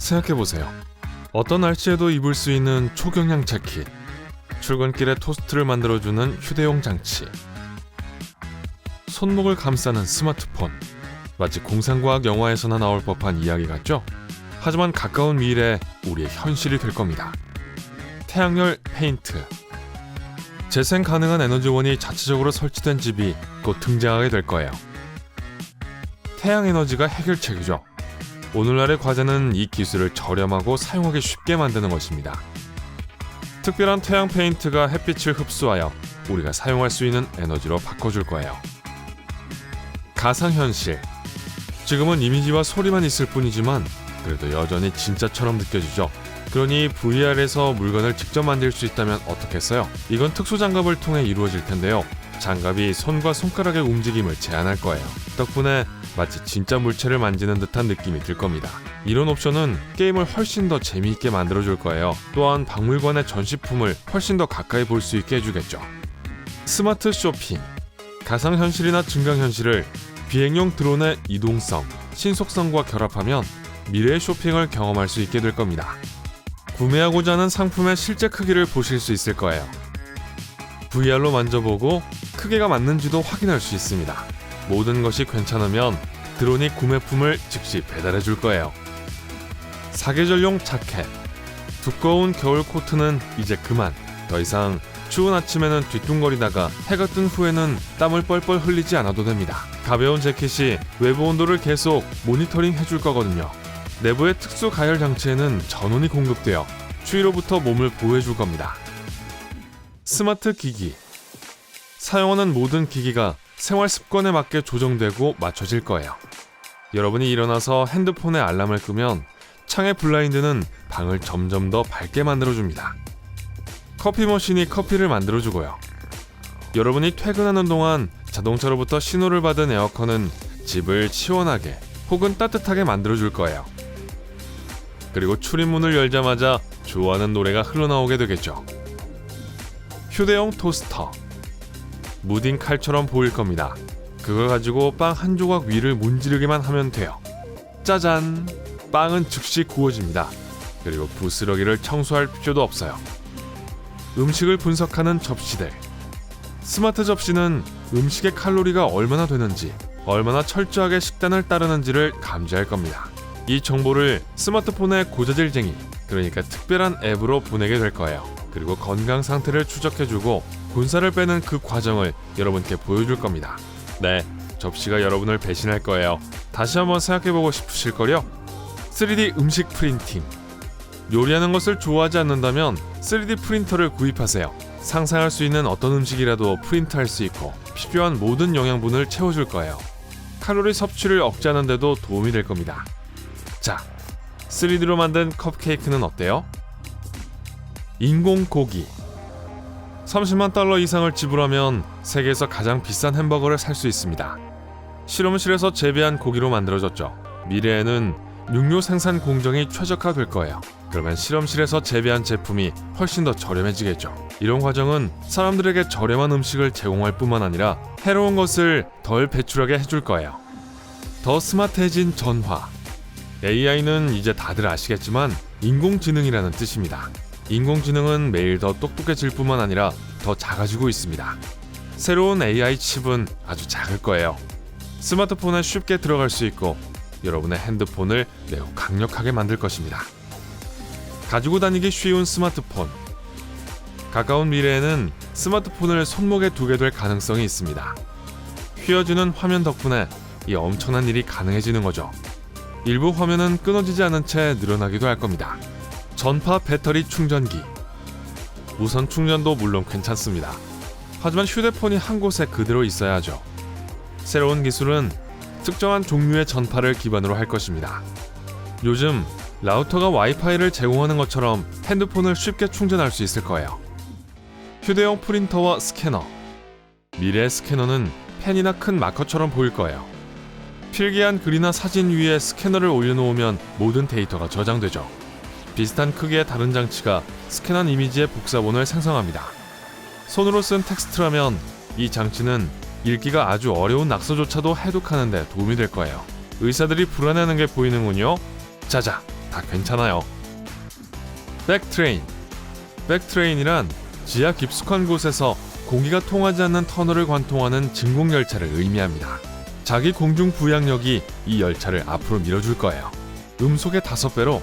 생각해보세요. 어떤 날씨에도 입을 수 있는 초경량 재킷, 출근길에 토스트를 만들어주는 휴대용 장치, 손목을 감싸는 스마트폰. 마치 공상과학 영화에서나 나올 법한 이야기 같죠? 하지만 가까운 미래 우리의 현실이 될 겁니다. 태양열 페인트. 재생 가능한 에너지원이 자체적으로 설치된 집이 곧 등장하게 될 거예요. 태양 에너지가 해결책이죠. 오늘날의 과제는 이 기술을 저렴하고 사용하기 쉽게 만드는 것입니다. 특별한 태양 페인트가 햇빛을 흡수하여 우리가 사용할 수 있는 에너지로 바꿔줄 거예요. 가상현실. 지금은 이미지와 소리만 있을 뿐이지만 그래도 여전히 진짜처럼 느껴지죠. 그러니 VR에서 물건을 직접 만들 수 있다면 어떻겠어요? 이건 특수장갑을 통해 이루어질 텐데요. 장갑이 손과 손가락의 움직임을 제한할 거예요. 덕분에 마치 진짜 물체를 만지는 듯한 느낌이 들 겁니다. 이런 옵션은 게임을 훨씬 더 재미있게 만들어줄 거예요. 또한 박물관의 전시품을 훨씬 더 가까이 볼 수 있게 해주겠죠. 스마트 쇼핑. 가상현실이나 증강현실을 비행용 드론의 이동성, 신속성과 결합하면 미래의 쇼핑을 경험할 수 있게 될 겁니다. 구매하고자 하는 상품의 실제 크기를 보실 수 있을 거예요. VR로 만져보고 크기가 맞는지도 확인할 수 있습니다. 모든 것이 괜찮으면 드론이 구매품을 즉시 배달해 줄 거예요. 사계절용 자켓. 두꺼운 겨울 코트는 이제 그만. 더 이상 추운 아침에는 뒤뚱거리다가 해가 뜬 후에는 땀을 뻘뻘 흘리지 않아도 됩니다. 가벼운 재킷이 외부 온도를 계속 모니터링 해줄 거거든요. 내부의 특수 가열 장치에는 전원이 공급되어 추위로부터 몸을 보호해줄 겁니다. 스마트 기기. 사용하는 모든 기기가 생활 습관에 맞게 조정되고 맞춰질 거예요. 여러분이 일어나서 핸드폰에 알람을 끄면 창의 블라인드는 방을 점점 더 밝게 만들어줍니다. 커피 머신이 커피를 만들어주고요. 여러분이 퇴근하는 동안 자동차로부터 신호를 받은 에어컨은 집을 시원하게 혹은 따뜻하게 만들어줄 거예요. 그리고 출입문을 열자마자 좋아하는 노래가 흘러나오게 되겠죠. 휴대용 토스터. 무딘 칼처럼 보일 겁니다. 그걸 가지고 빵 한 조각 위를 문지르기만 하면 돼요. 짜잔! 빵은 즉시 구워집니다. 그리고 부스러기를 청소할 필요도 없어요. 음식을 분석하는 접시들. 스마트 접시는 음식의 칼로리가 얼마나 되는지, 얼마나 철저하게 식단을 따르는지를 감지할 겁니다. 이 정보를 스마트폰의 고자질쟁이, 그러니까 특별한 앱으로 보내게 될 거예요. 그리고 건강 상태를 추적해주고 군살을 빼는 그 과정을 여러분께 보여줄 겁니다. 네, 접시가 여러분을 배신할 거예요. 다시 한번 생각해보고 싶으실걸요? 3D 음식 프린팅. 요리하는 것을 좋아하지 않는다면 3D 프린터를 구입하세요. 상상할 수 있는 어떤 음식이라도 프린트할 수 있고 필요한 모든 영양분을 채워줄 거예요. 칼로리 섭취를 억제하는 데도 도움이 될 겁니다. 자, 3D로 만든 컵케이크는 어때요? 인공고기. 30만 달러 이상을 지불하면 세계에서 가장 비싼 햄버거를 살 수 있습니다. 실험실에서 재배한 고기로 만들어졌죠. 미래에는 육류 생산 공정이 최적화될 거예요. 그러면 실험실에서 재배한 제품이 훨씬 더 저렴해지겠죠. 이런 과정은 사람들에게 저렴한 음식을 제공할 뿐만 아니라 해로운 것을 덜 배출하게 해줄 거예요. 더 스마트해진 전화. AI는 이제 다들 아시겠지만 인공지능이라는 뜻입니다. 인공지능은 매일 더 똑똑해질 뿐만 아니라 더 작아지고 있습니다. 새로운 AI 칩은 아주 작을 거예요. 스마트폰에 쉽게 들어갈 수 있고 여러분의 핸드폰을 매우 강력하게 만들 것입니다. 가지고 다니기 쉬운 스마트폰. 가까운 미래에는 스마트폰을 손목에 두게 될 가능성이 있습니다. 휘어지는 화면 덕분에 이 엄청난 일이 가능해지는 거죠. 일부 화면은 끊어지지 않은 채 늘어나기도 할 겁니다. 전파 배터리 충전기. 무선 충전도 물론 괜찮습니다. 하지만 휴대폰이 한 곳에 그대로 있어야 하죠. 새로운 기술은 특정한 종류의 전파를 기반으로 할 것입니다. 요즘 라우터가 와이파이를 제공하는 것처럼 핸드폰을 쉽게 충전할 수 있을 거예요. 휴대용 프린터와 스캐너. 미래의 스캐너는 펜이나 큰 마커처럼 보일 거예요. 필기한 글이나 사진 위에 스캐너를 올려놓으면 모든 데이터가 저장되죠. 비슷한 크기의 다른 장치가 스캔한 이미지의 복사본을 생성합니다. 손으로 쓴 텍스트라면 이 장치는 읽기가 아주 어려운 낙서조차도 해독하는 데 도움이 될 거예요. 의사들이 불안해하는 게 보이는군요. 자자, 다 괜찮아요. 백트레인. 백트레인이란 지하 깊숙한 곳에서 공기가 통하지 않는 터널을 관통하는 진공열차를 의미합니다. 자기 공중 부양력이 이 열차를 앞으로 밀어줄 거예요. 음속의 5배로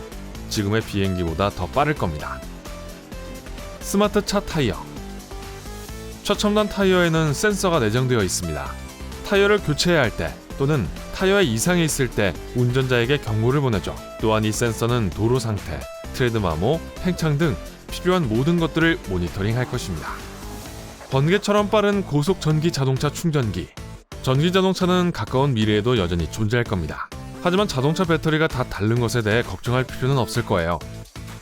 지금의 비행기보다 더 빠를 겁니다. 스마트 차 타이어. 최첨단 타이어에는 센서가 내장되어 있습니다. 타이어를 교체해야 할 때 또는 타이어에 이상이 있을 때 운전자에게 경고를 보내죠. 또한 이 센서는 도로 상태, 트레드 마모, 팽창 등 필요한 모든 것들을 모니터링할 것입니다. 번개처럼 빠른 고속 전기 자동차 충전기. 전기 자동차는 가까운 미래에도 여전히 존재할 겁니다. 하지만 자동차 배터리가 다 다른 것에 대해 걱정할 필요는 없을 거예요.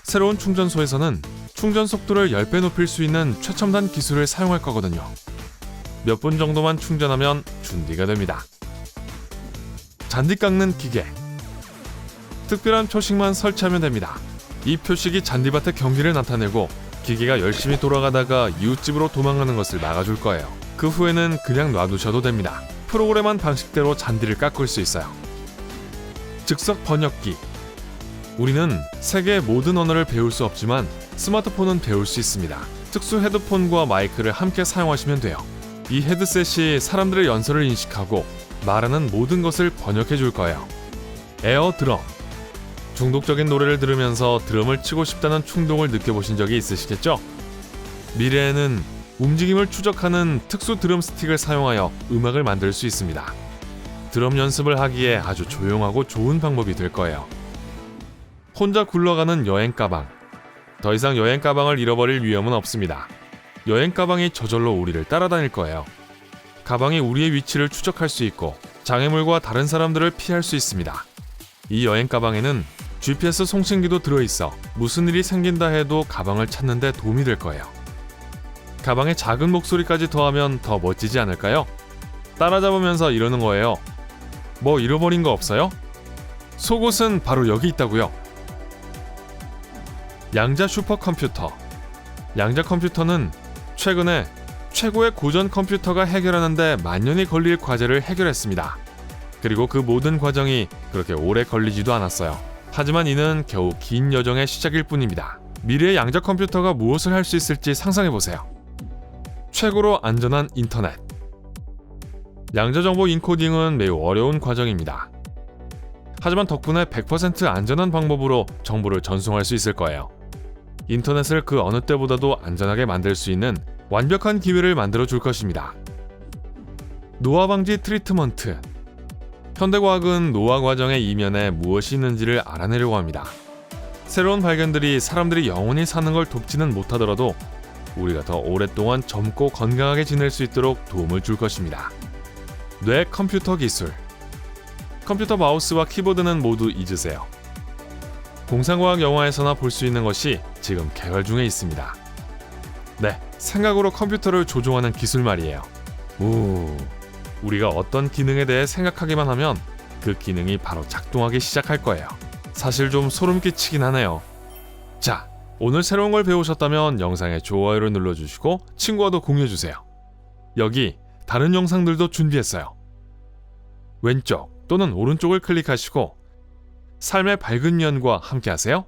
새로운 충전소에서는 충전 속도를 10배 높일 수 있는 최첨단 기술을 사용할 거거든요. 몇 분 정도만 충전하면 준비가 됩니다. 잔디 깎는 기계. 특별한 표식만 설치하면 됩니다. 이 표식이 잔디밭의 경기를 나타내고 기계가 열심히 돌아가다가 이웃집으로 도망가는 것을 막아줄 거예요. 그 후에는 그냥 놔두셔도 됩니다. 프로그램한 방식대로 잔디를 깎을 수 있어요. 즉석 번역기. 우리는 세계의 모든 언어를 배울 수 없지만 스마트폰은 배울 수 있습니다. 특수 헤드폰과 마이크를 함께 사용하시면 돼요. 이 헤드셋이 사람들의 연설을 인식하고 말하는 모든 것을 번역해 줄 거예요. 에어 드럼. 중독적인 노래를 들으면서 드럼을 치고 싶다는 충동을 느껴보신 적이 있으시겠죠? 미래에는 움직임을 추적하는 특수 드럼 스틱을 사용하여 음악을 만들 수 있습니다. 드럼 연습을 하기에 아주 조용하고 좋은 방법이 될 거예요. 혼자 굴러가는 여행 가방. 더 이상 여행 가방을 잃어버릴 위험은 없습니다. 여행 가방이 저절로 우리를 따라다닐 거예요. 가방이 우리의 위치를 추적할 수 있고 장애물과 다른 사람들을 피할 수 있습니다. 이 여행 가방에는 GPS 송신기도 들어있어 무슨 일이 생긴다 해도 가방을 찾는 데 도움이 될 거예요. 가방에 작은 목소리까지 더하면 더 멋지지 않을까요? 따라잡으면서 이러는 거예요. 뭐 잃어버린 거 없어요? 속옷은 바로 여기 있다고요. 양자 슈퍼컴퓨터. 양자 컴퓨터는 최근에 최고의 고전 컴퓨터가 해결하는데 만년이 걸릴 과제를 해결했습니다. 그리고 그 모든 과정이 그렇게 오래 걸리지도 않았어요. 하지만 이는 겨우 긴 여정의 시작일 뿐입니다. 미래의 양자 컴퓨터가 무엇을 할 수 있을지 상상해보세요. 최고로 안전한 인터넷. 양자 정보 인코딩은 매우 어려운 과정입니다. 하지만 덕분에 100% 안전한 방법으로 정보를 전송할 수 있을 거예요. 인터넷을 그 어느 때보다도 안전하게 만들 수 있는 완벽한 기회를 만들어 줄 것입니다. 노화 방지 트리트먼트. 현대과학은 노화 과정의 이면에 무엇이 있는지를 알아내려고 합니다. 새로운 발견들이 사람들이 영원히 사는 걸 돕지는 못하더라도 우리가 더 오랫동안 젊고 건강하게 지낼 수 있도록 도움을 줄 것입니다. 뇌 컴퓨터 기술. 컴퓨터 마우스와 키보드는 모두 잊으세요. 공상과학 영화에서나 볼 수 있는 것이 지금 개발 중에 있습니다. 네, 생각으로 컴퓨터를 조종하는 기술 말이에요. 우리가 어떤 기능에 대해 생각하기만 하면 그 기능이 바로 작동하기 시작할 거예요. 사실 좀 소름 끼치긴 하네요. 자, 오늘 새로운 걸 배우셨다면 영상에 좋아요를 눌러주시고 친구와도 공유해주세요. 여기 다른 영상들도 준비했어요. 왼쪽 또는 오른쪽을 클릭하시고 삶의 밝은 면과 함께하세요.